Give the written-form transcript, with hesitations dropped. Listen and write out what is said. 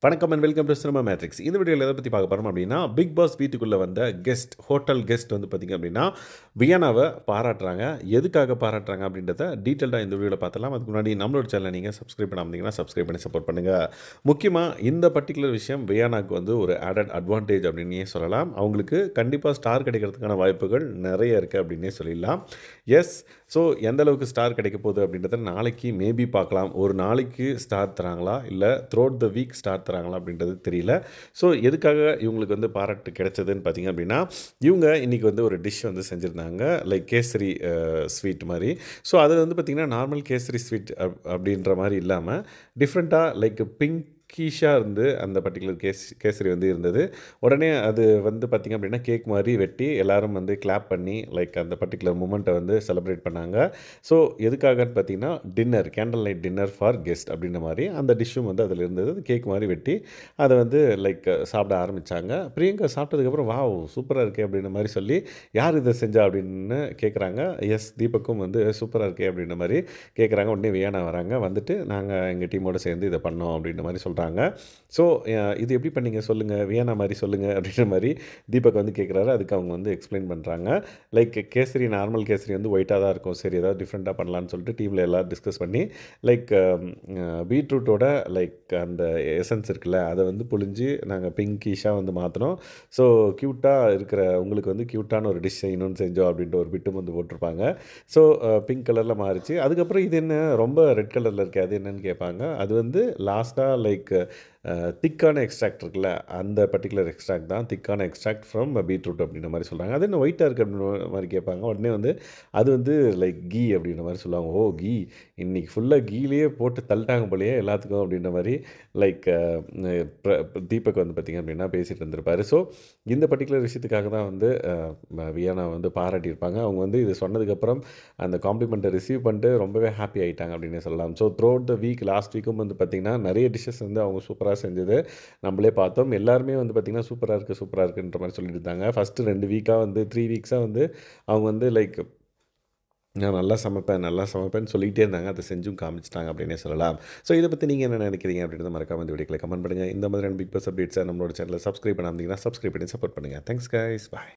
வணக்கம் and welcome to cinema matrix. இந்த வீடியோவில் எதை பற்றி பார்க்க போகிறோம் அப்படின்னா, பிக் பாஸ் வீட்டுக்குள்ளே வந்த ஹோட்டல் கெஸ்ட் வந்து பார்த்திங்க அப்படின்னா வியானாவை பாராட்டுறாங்க. எதுக்காக பாராட்டுறாங்க அப்படின்றத டீட்டெயில்டாக இந்த வீடியோவில் பார்த்தலாம். அதுக்கு முன்னாடி நம்மளோட சேனலை நீங்கள் சப்ஸ்கிரைப் பண்ணாமல் சப்ஸ்கிரைப் பண்ணி சப்போர்ட் பண்ணுங்கள். முக்கியமாக இந்த பர்டிகுலர் விஷயம் வியானாவுக்கு வந்து ஒரு ஆடட் அட்வான்டேஜ் அப்படின்னே சொல்லலாம். அவங்களுக்கு கண்டிப்பாக ஸ்டார் கிடைக்கிறதுக்கான வாய்ப்புகள் நிறைய இருக்குது அப்படின்னே சொல்லிடலாம். எஸ், ஸோ எந்த அளவுக்கு ஸ்டார் கிடைக்க போகுது அப்படின்றத நாளைக்கு மேபி பார்க்கலாம். ஒரு நாளைக்கு ஸ்டார் தராங்களா இல்லை த்ரோட் த வீக் ஸ்டார் தராங்களா அப்படின்றது தெரியல. ஸோ எதுக்காக இவங்களுக்கு வந்து பாராட்டு கிடைச்சதுன்னு பார்த்தீங்க அப்படின்னா, இவங்க இன்றைக்கி வந்து ஒரு டிஷ் வந்து செஞ்சுருந்தாங்க, லைக் கேசரி ஸ்வீட் மாதிரி. ஸோ அது வந்து பார்த்திங்கன்னா நார்மல் கேசரி ஸ்வீட் அப்படின்ற மாதிரி இல்லாமல் டிஃப்ரெண்ட்டாக லைக் பிங்கிஷாக இருந்து அந்த பர்டிகுலர் கேசரி வந்து இருந்தது. உடனே அது வந்து பார்த்திங்க அப்படின்னா கேக் மாதிரி வெட்டி எல்லோரும் வந்து கிளாப் பண்ணி லைக் அந்த பர்டிகுலர் மூமெண்ட்டை வந்து செலிப்ரேட் பண்ணாங்க. ஸோ எதுக்காகன்னு பார்த்தீங்கன்னா candle light dinner for guest அப்படின்ற மாதிரி அந்த டிஷ்ஷும் வந்து அதில் இருந்தது. கேக் மாதிரி வெட்டி அதை வந்து லைக் சாப்பிட ஆரம்பித்தாங்க. பிரியங்கா சாப்பிட்டதுக்கப்புறம் வாவ் சூப்பராக இருக்கே அப்படின்ற மாதிரி சொல்லி, யார் இதை செஞ்சா அப்படின்னு கேட்குறாங்க. எஸ், தீபக்கும் வந்து சூப்பராக இருக்கே அப்படின்ற மாதிரி கேட்குறாங்க. உடனே வியானா வராங்க, வந்துட்டு நாங்கள் எங்கள் டீமோடு சேர்ந்து இதை பண்ணோம் அப்படின்ற மாதிரி சொல்கிறாங்க. ஸோ இது எப்படி பண்ணீங்க சொல்லுங்கள், வியானா மாதிரி சொல்லுங்கள் அப்படின்ற மாதிரி தீபக் வந்து கேட்குறாரு. அதுக்கு அவங்க வந்து எக்ஸ்பிளைன் பண்ணுறாங்க. லைக் கேசரி நார்மல் கேசரி வந்து ஒயிட்டாக தான் இருக்கும், சரி ஏதாவது டிஃப்ரெண்ட்டாக பண்ணலான்னு சொல்லிட்டு டீமில் எல்லோரும் டிஸ்கஸ் பண்ணி லைக் பீட்ரூட்டோட லைக் அந்த எசன்ஸ் இருக்குல்ல அதை வந்து புழிஞ்சு நாங்கள் பிங்கிஷாக வந்து மாற்றினோம். ஸோ க்யூட்டாக இருக்கிற உங்களுக்கு வந்து க்யூட்டான ஒரு டிஷ் செய்யணும்னு செஞ்சோம் அப்படின்ட்டு ஒரு பிட்டும் வந்து போட்டிருப்பாங்க. ஸோ பிங்க் கலரில் மாறிச்சு. அதுக்கப்புறம் இது என்ன ரொம்ப ரெட் கலரில் இருக்குது, அது என்னன்னு கேட்பாங்க. அது வந்து லாஸ்ட்டாக லைக் திக்கான எக்ஸ்ட்ராக்ட் இருக்குல்ல, அந்த பர்டிகுலர் எக்ஸ்ட்ராக்ட் தான் திக்கான எக்ஸ்ட்ராக்ட் ஃப்ரம் பீட்ரூட் அப்படின்ற மாதிரி சொல்கிறாங்க. அது என்ன ஒயிட்டாக இருக்குது அப்படின்ற மாதிரி கேட்பாங்க. உடனே வந்து அது வந்து லைக் கீ அப்படின்ற மாதிரி சொல்லுவாங்க. ஓ கீ, இன்றைக்கி ஃபுல்லாக கீலேயே போட்டு தள்ளிட்டாங்க போலையே எல்லாத்துக்கும் அப்படின்ற மாதிரி லைக் தீபக் வந்து பார்த்திங்க அப்படின்னா பேசிகிட்டு இருந்திருப்பார். ஸோ இந்த பர்டிகுலர் விஷயத்துக்காக தான் வந்து வியானா வந்து பாராட்டியிருப்பாங்க. அவங்க வந்து இது சொன்னதுக்கப்புறம் அந்த காம்ப்ளிமெண்ட்டை ரிசீவ் பண்ணிட்டு ரொம்பவே ஹாப்பி ஆகிட்டாங்க அப்படின்னு சொல்லலாம். So throughout the week last வீக்கும் வந்து பார்த்திங்கன்னா நிறைய டிஷ்ஷஸ் வந்து அவங்க சூப்பராக செஞ்சது நம்மளே பார்த்தோம். எல்லாருமே வந்து பார்த்திங்கன்னா சூப்பராக இருக்குன்ற மாதிரி சொல்லிட்டு இருந்தாங்க. ஃபஸ்ட்டு 2 வீக்காக வந்து 3 வீக்ஸாக வந்து அவங்க வந்து லைக் நான் நல்லா சமைப்பேன்னு சொல்லிகிட்டே இருந்தாங்க. அதை செஞ்சும் காமிச்சிட்டாங்க அப்படின்னே சொல்லலாம். ஸோ இதை பற்றி நீங்கள் என்ன நினைக்கிறீங்க அப்படின்றத மறக்காம இந்த வீடியோக்களை கமெண்ட் பண்ணுங்கள். இந்த மாதிரியான பிக் பாஸ் அப்டேட்ஸை நம்மளோட சேனலை சப்ஸ்கிரைப் பண்ணாமல் சப்ஸ்கிரைப் பண்ணி சப்போர்ட் பண்ணுங்கள். தேங்க்ஸ் கைஸ், பாய்.